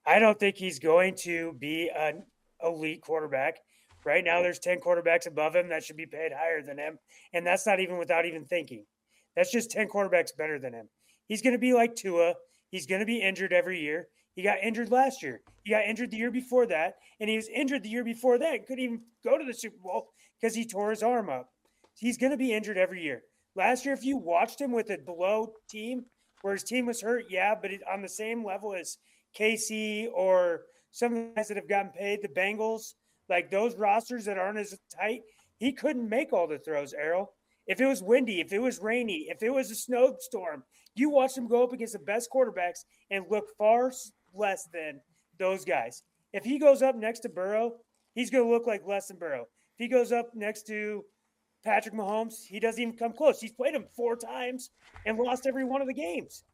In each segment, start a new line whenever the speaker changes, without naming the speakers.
I don't think he's going to be an elite quarterback. Right now, there's 10 quarterbacks above him that should be paid higher than him. And that's not even without even thinking. That's just 10 quarterbacks better than him. He's going to be like Tua. He's going to be injured every year. He got injured last year. He got injured the year before that. And he was injured the year before that. Couldn't even go to the Super Bowl because he tore his arm up. He's going to be injured every year. Last year, if you watched him with a below team where his team was hurt, yeah, but on the same level as KC or some of the guys that have gotten paid, the Bengals, like those rosters that aren't as tight, he couldn't make all the throws, Errol. If it was windy, if it was rainy, if it was a snowstorm, you watch him go up against the best quarterbacks and look far less than those guys. If he goes up next to Burrow, he's going to look like less than Burrow. If he goes up next to Patrick Mahomes, he doesn't even come close. He's played him 4 times and lost every one of the games.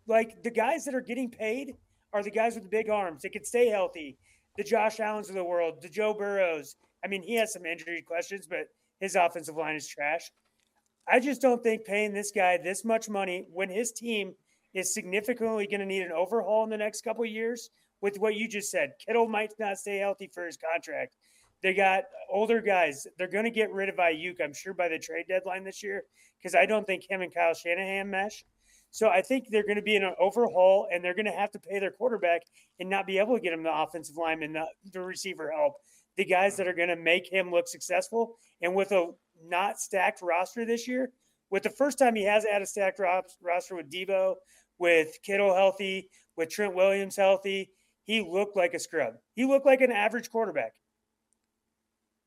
Like, the guys that are getting paid are the guys with the big arms. They can stay healthy. The Josh Allens of the world, the Joe Burrows. I mean, he has some injury questions, but his offensive line is trash. I just don't think paying this guy this much money when his team is significantly going to need an overhaul in the next couple of years with what you just said. Kittle might not stay healthy for his contract. They got older guys. They're going to get rid of Ayuk, I'm sure, by the trade deadline this year because I don't think him and Kyle Shanahan mesh. So I think they're going to be in an overhaul, and they're going to have to pay their quarterback and not be able to get him the offensive lineman, the receiver help, the guys that are going to make him look successful. And with a not stacked roster this year, with the first time he has had a stacked roster with Debo, with Kittle healthy, with Trent Williams healthy, he looked like a scrub. He looked like an average quarterback.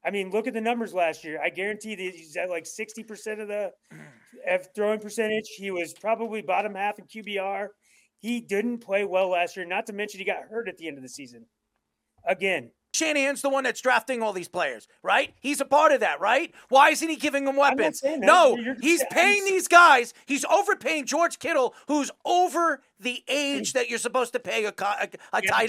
I mean, look at the numbers last year. I guarantee that he's at like 60% of the throwing percentage. He was probably bottom half in QBR. He didn't play well last year, not to mention he got hurt at the end of the season. Again.
Shanahan's the one that's drafting all these players, right? He's a part of that, right? Why isn't he giving them weapons? No, he's paying these guys. He's overpaying George Kittle, who's over the age that you're supposed to pay a tight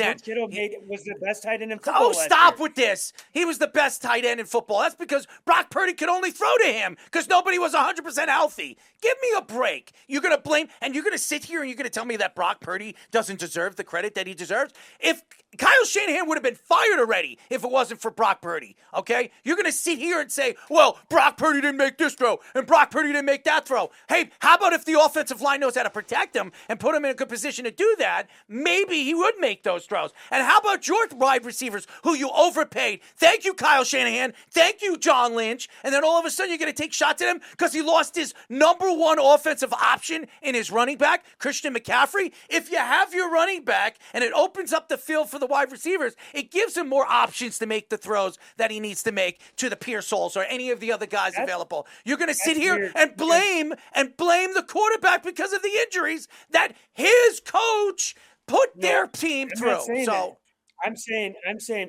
end.
George Kittle was the best tight end in football.
Oh, stop with this. He was the best tight end in football. That's because Brock Purdy could only throw to him because nobody was 100% healthy. Give me a break. You're going to blame, and you're going to sit here and you're going to tell me that Brock Purdy doesn't deserve the credit that he deserves? If Kyle Shanahan would have been fired already if it wasn't for Brock Purdy, okay? You're going to sit here and say, well, Brock Purdy didn't make this throw, and Brock Purdy didn't make that throw. Hey, how about if the offensive line knows how to protect him and put him in a good position to do that, maybe he would make those throws. And how about your wide receivers who you overpaid? Thank you, Kyle Shanahan. Thank you, John Lynch. And then all of a sudden you're going to take shots at him because he lost his number one offensive option in his running back, Christian McCaffrey. If you have your running back and it opens up the field for the wide receivers, it gives him more options to make the throws that he needs to make to the Pearsalls or any of the other guys available. You're going to sit here and blame the quarterback because of the injuries that his coach put their team through. So
I'm saying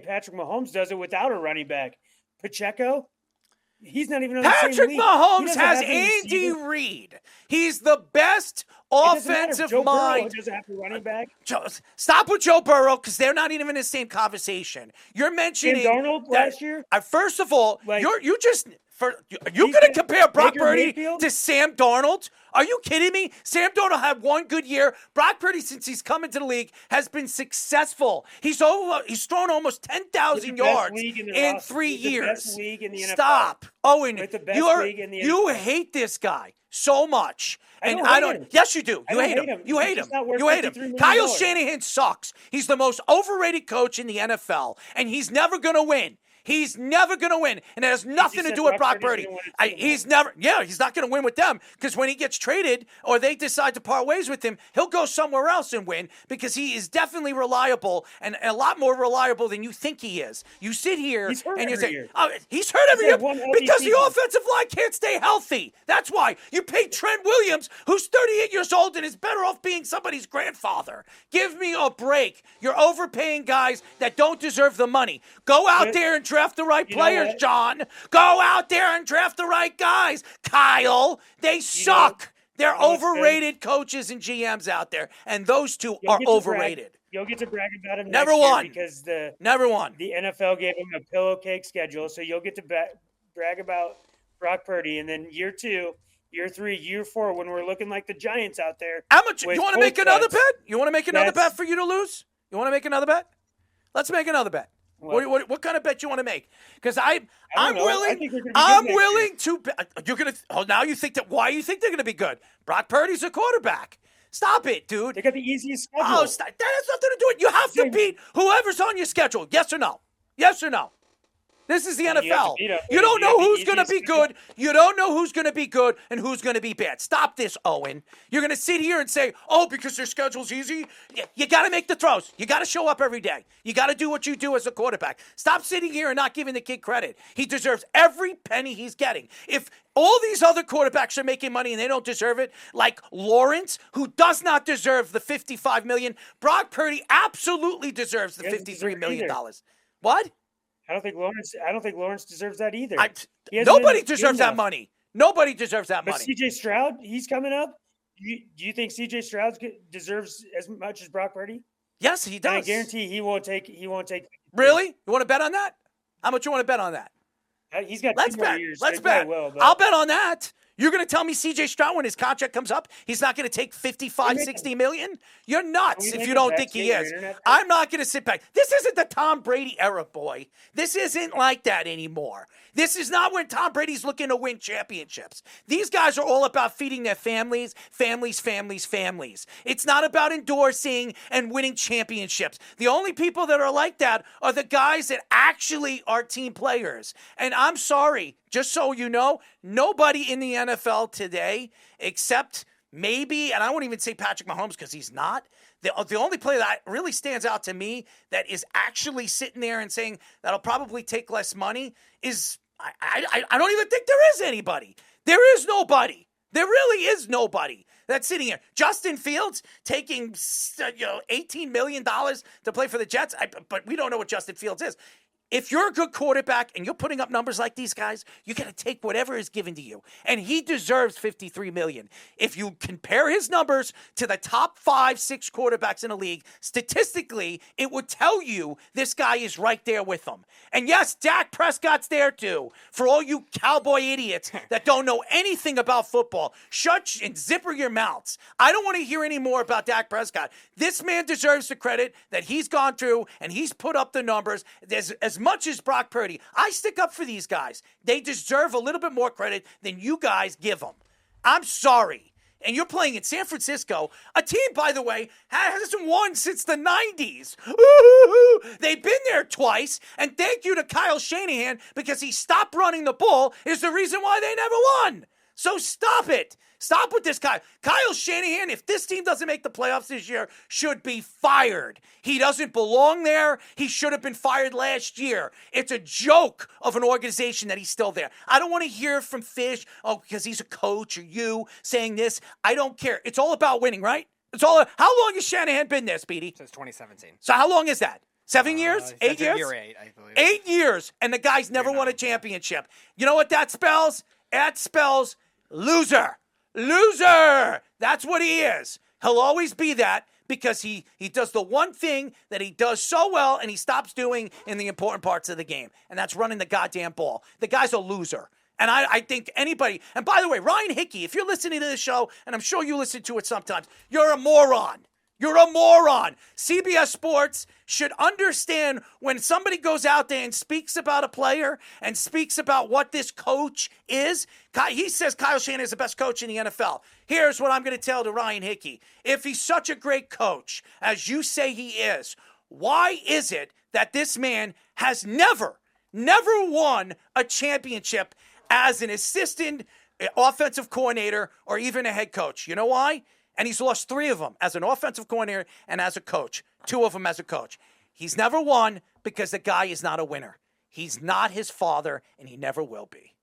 Patrick Mahomes does it without a running back. Pacheco, he's not even on the same league.
Patrick Mahomes has Andy Reid. He's the best offensive mind.
Doesn't have a running back.
Stop with Joe Burrow because they're not even in the same conversation. You're mentioning
Sam Darnold last year.
First of all, are you going to compare Brock Purdy to Sam Darnold? Are you kidding me? Sam Darnold had one good year. Brock Purdy, since he's come into the league, has been successful. He's thrown almost 10,000 yards in 3 years.
Best league in the NFL.
Stop, Owen.
You
hate this guy so much. And I don't. Yes, you do. You hate him. You hate him. You hate him. Kyle Shanahan sucks. He's the most overrated coach in the NFL, and he's never going to win. He's never going to win, and it has nothing to do with Brock Purdy. He's not going to win with them because when he gets traded or they decide to part ways with him, he'll go somewhere else and win because he is definitely reliable and a lot more reliable than you think he is. You sit here and you say, he's hurt every year because the offensive line can't stay healthy. That's why. You pay Trent Williams, who's 38 years old and is better off being somebody's grandfather. Give me a break. You're overpaying guys that don't deserve the money. Go out there and draft the right players, John. Go out there and draft the right guys, Kyle. They suck. They're overrated coaches and GMs out there, and those two are overrated.
You'll get to brag about him
never
next
won
year because the NFL gave him a pillowcake schedule, so you'll get to brag about Brock Purdy, and then year 2, year 3, year 4, when we're looking like the Giants out there.
How much? You want to make another bet? You want to make another bet for you to lose? You want to make another bet? Let's make another bet. What kind of bet you want to make? Because I'm willing. I'm willing to. You're gonna. Oh, now you think that? Why you think they're gonna be good? Brock Purdy's a quarterback. Stop it, dude.
They got the easiest schedule.
Oh, stop. That has nothing to do with it. You have to beat whoever's on your schedule. Yes or no? Yes or no? This is the NFL. You don't know who's going to be good. You don't know who's going to be good and who's going to be bad. Stop this, Owen. You're going to sit here and say, oh, because their schedule's easy? You got to make the throws. You got to show up every day. You got to do what you do as a quarterback. Stop sitting here and not giving the kid credit. He deserves every penny he's getting. If all these other quarterbacks are making money and they don't deserve it, like Lawrence, who does not deserve the $55 million, Brock Purdy absolutely deserves the $53 million. What?
I don't think Lawrence deserves that either.
Nobody deserves that money. Nobody deserves that money.
But CJ Stroud, he's coming up. Do you think CJ Stroud deserves as much as Brock Purdy?
Yes, he does.
I guarantee he won't take.
Really? You want to bet on that? How much you want to bet on that?
He's got
Let's
2 more
bet.
years.
Let's bet. I'll bet on that. You're going to tell me CJ Stroud, when his contract comes up, he's not going to take 55, 60 million? You're nuts if you don't think he is. I'm not going to sit back. This isn't the Tom Brady era, boy. This isn't like that anymore. This is not when Tom Brady's looking to win championships. These guys are all about feeding their families. It's not about endorsing and winning championships. The only people that are like that are the guys that actually are team players. And I'm sorry, just so you know, nobody in the NFL today, except maybe, and I won't even say Patrick Mahomes because he's not, the only player that really stands out to me that is actually sitting there and saying that'll probably take less money is, I don't even think there is anybody. There is nobody. There really is nobody that's sitting here. Justin Fields taking $18 million to play for the Jets, but we don't know what Justin Fields is. If you're a good quarterback and you're putting up numbers like these guys, you got to take whatever is given to you. And he deserves $53 million. If you compare his numbers to the top 5, 6 quarterbacks in the league, statistically, it would tell you this guy is right there with them. And yes, Dak Prescott's there too. For all you cowboy idiots that don't know anything about football, shut and zipper your mouths. I don't want to hear any more about Dak Prescott. This man deserves the credit that he's gone through and he's put up the numbers. As much as Brock Purdy, I stick up for these guys. They deserve a little bit more credit than you guys give them. I'm sorry. And you're playing in San Francisco, a team, by the way, hasn't won since the 90s. Ooh, they've been there twice, and thank you to Kyle Shanahan because he stopped running the ball is the reason why they never won. So stop it. Stop with this guy. Kyle Shanahan, if this team doesn't make the playoffs this year, should be fired. He doesn't belong there. He should have been fired last year. It's a joke of an organization that he's still there. I don't want to hear from Fish, because he's a coach, or you saying this. I don't care. It's all about winning, right? How long has Shanahan been there, Speedy?
Since 2017.
So how long is that? 7 years? 8 years?
Year 8, I believe.
8 years, and the guy's never won a championship. You know what that spells? That spells loser. Loser! That's what he is. He'll always be that because he does the one thing that he does so well and he stops doing in the important parts of the game, and that's running the goddamn ball. The guy's a loser. And I think anybody, and by the way, Ryan Hickey, if you're listening to this show, and I'm sure you listen to it sometimes, you're a moron. You're a moron. CBS Sports should understand when somebody goes out there and speaks about a player and speaks about what this coach is. He says Kyle Shanahan is the best coach in the NFL. Here's what I'm going to tell to Ryan Hickey. If he's such a great coach, as you say he is, why is it that this man has never won a championship as an assistant offensive coordinator or even a head coach? You know why? And he's lost 3 of them as an offensive coordinator and as a coach. 2 of them as a coach. He's never won because the guy is not a winner. He's not his father, and he never will be.